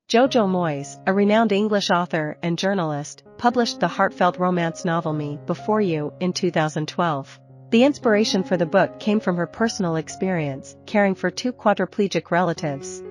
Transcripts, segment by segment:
Jojo Moyes, a renowned English author and journalist, published the heartfelt romance novel Me Before You in 2012. The inspiration for the book came from her personal experience, caring for two quadriplegic relatives.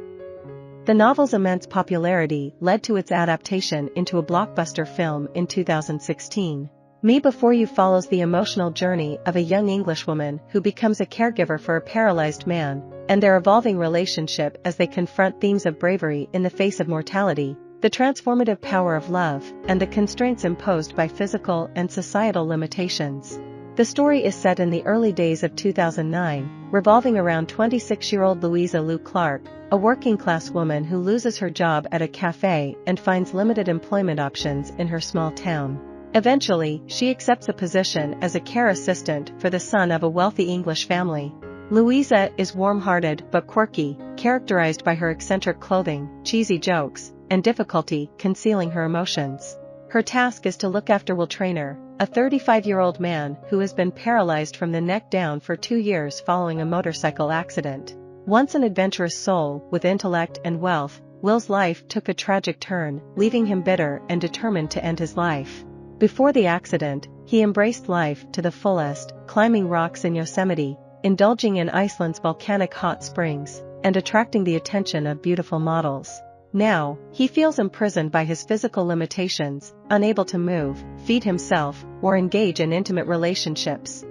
The novel's immense popularity led to its adaptation into a blockbuster film in 2016. Me Before You follows the emotional journey of a young Englishwoman who becomes a caregiver for a paralyzed man, and their evolving relationship as they confront themes of bravery in the face of mortality, the transformative power of love, and the constraints imposed by physical and societal limitations. The story is set in the early days of 2009, revolving around 26-year-old Louisa Lou Clark, a working-class woman who loses her job at a cafe and finds limited employment options in her small town. Eventually, she accepts a position as a care assistant for the son of a wealthy English family. Louisa is warm-hearted but quirky, characterized by her eccentric clothing, cheesy jokes, and difficulty concealing her emotions. Her task is to look after Will Traynor, a 35-year-old man who has been paralyzed from the neck down for 2 years following a motorcycle accident. Once an adventurous soul with intellect and wealth, Will's life took a tragic turn, leaving him bitter and determined to end his life. Before the accident, he embraced life to the fullest, climbing rocks in Yosemite, indulging in Iceland's volcanic hot springs, and attracting the attention of beautiful models. Now, he feels imprisoned by his physical limitations, unable to move, feed himself, or engage in intimate relationships.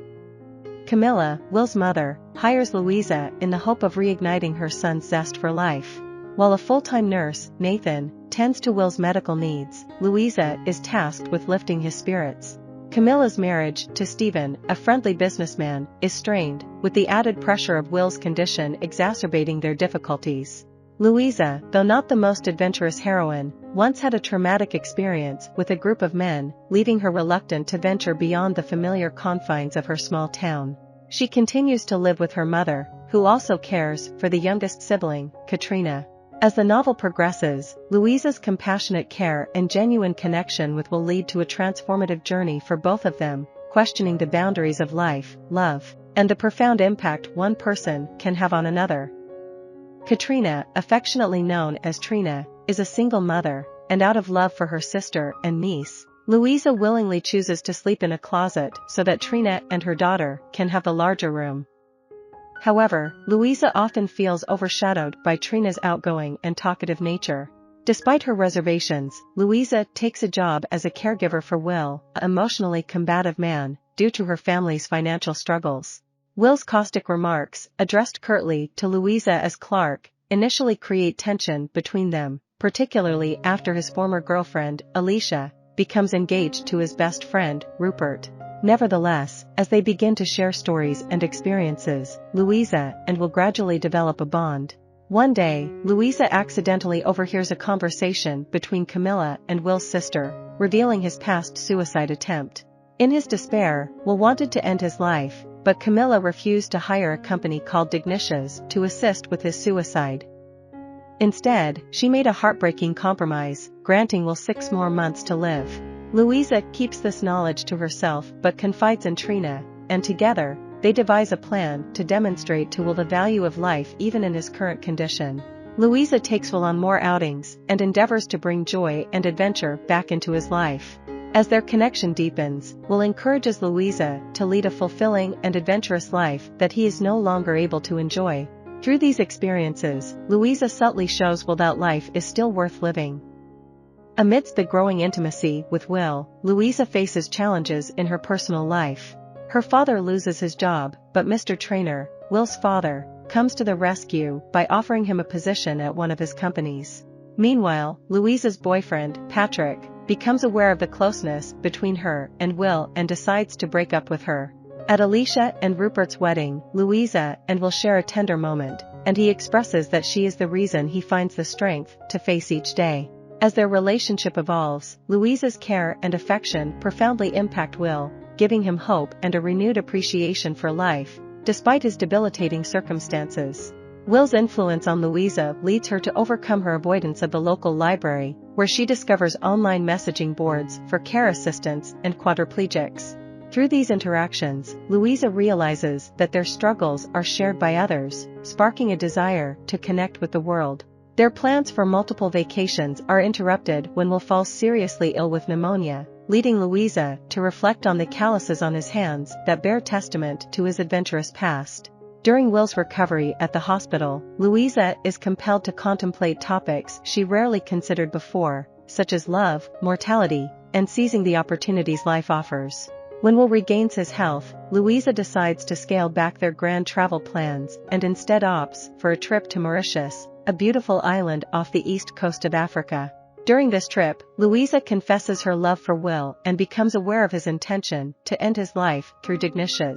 Camilla, Will's mother, hires Louisa in the hope of reigniting her son's zest for life. While a full-time nurse, Nathan, tends to Will's medical needs, Louisa is tasked with lifting his spirits. Camilla's marriage to Stephen, a friendly businessman, is strained, with the added pressure of Will's condition exacerbating their difficulties. Louisa, though not the most adventurous heroine, once had a traumatic experience with a group of men, leaving her reluctant to venture beyond the familiar confines of her small town. She continues to live with her mother, who also cares for the youngest sibling, Katrina. As the novel progresses, Louisa's compassionate care and genuine connection with Will lead to a transformative journey for both of them, questioning the boundaries of life, love, and the profound impact one person can have on another. Katrina, affectionately known as Trina, is a single mother, and out of love for her sister and niece, Louisa willingly chooses to sleep in a closet so that Trina and her daughter can have the larger room. However, Louisa often feels overshadowed by Trina's outgoing and talkative nature. Despite her reservations, Louisa takes a job as a caregiver for Will, an emotionally combative man, due to her family's financial struggles. Will's caustic remarks, addressed curtly to Louisa as Clark, initially create tension between them, particularly after his former girlfriend, Alicia, becomes engaged to his best friend, Rupert. Nevertheless, as they begin to share stories and experiences, Louisa and Will gradually develop a bond. One day, Louisa accidentally overhears a conversation between Camilla and Will's sister, revealing his past suicide attempt. In his despair, Will wanted to end his life, but Camilla refused to hire a company called Dignitious to assist with his suicide. Instead, she made a heartbreaking compromise, granting Will 6 more months to live. Louisa keeps this knowledge to herself but confides in Trina, and together, they devise a plan to demonstrate to Will the value of life even in his current condition. Louisa takes Will on more outings and endeavors to bring joy and adventure back into his life. As their connection deepens, Will encourages Louisa to lead a fulfilling and adventurous life that he is no longer able to enjoy. Through these experiences, Louisa subtly shows Will that life is still worth living. Amidst the growing intimacy with Will, Louisa faces challenges in her personal life. Her father loses his job, but Mr. Traynor, Will's father, comes to the rescue by offering him a position at one of his companies. Meanwhile, Louisa's boyfriend, Patrick, becomes aware of the closeness between her and Will and decides to break up with her. At Alicia and Rupert's wedding, Louisa and Will share a tender moment, and he expresses that she is the reason he finds the strength to face each day. As their relationship evolves, Louisa's care and affection profoundly impact Will, giving him hope and a renewed appreciation for life, despite his debilitating circumstances. Will's influence on Louisa leads her to overcome her avoidance of the local library, where she discovers online messaging boards for care assistants and quadriplegics. Through these interactions, Louisa realizes that their struggles are shared by others, sparking a desire to connect with the world. Their plans for multiple vacations are interrupted when Will falls seriously ill with pneumonia, leading Louisa to reflect on the calluses on his hands that bear testament to his adventurous past. During Will's recovery at the hospital, Louisa is compelled to contemplate topics she rarely considered before, such as love, mortality, and seizing the opportunities life offers. When Will regains his health, Louisa decides to scale back their grand travel plans and instead opts for a trip to Mauritius, a beautiful island off the east coast of Africa. During this trip, Louisa confesses her love for Will and becomes aware of his intention to end his life through dementia.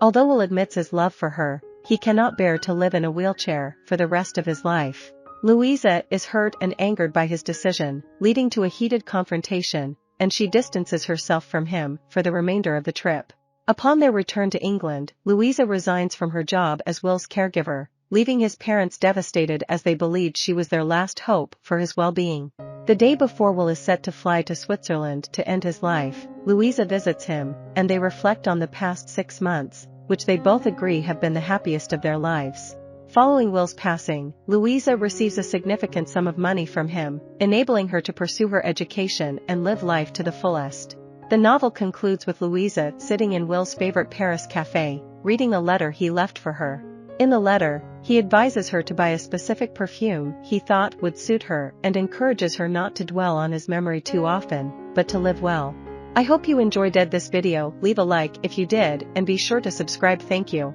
Although Will admits his love for her, he cannot bear to live in a wheelchair for the rest of his life. Louisa is hurt and angered by his decision, leading to a heated confrontation, and she distances herself from him for the remainder of the trip. Upon their return to England, Louisa resigns from her job as Will's caregiver, leaving his parents devastated as they believed she was their last hope for his well-being. The day before Will is set to fly to Switzerland to end his life, Louisa visits him, and they reflect on the past 6 months, which they both agree have been the happiest of their lives. Following Will's passing, Louisa receives a significant sum of money from him, enabling her to pursue her education and live life to the fullest. The novel concludes with Louisa sitting in Will's favorite Paris cafe, reading a letter he left for her. In the letter, he advises her to buy a specific perfume he thought would suit her and encourages her not to dwell on his memory too often, but to live well. I hope you enjoyed this video. Leave a like if you did and be sure to subscribe. Thank you.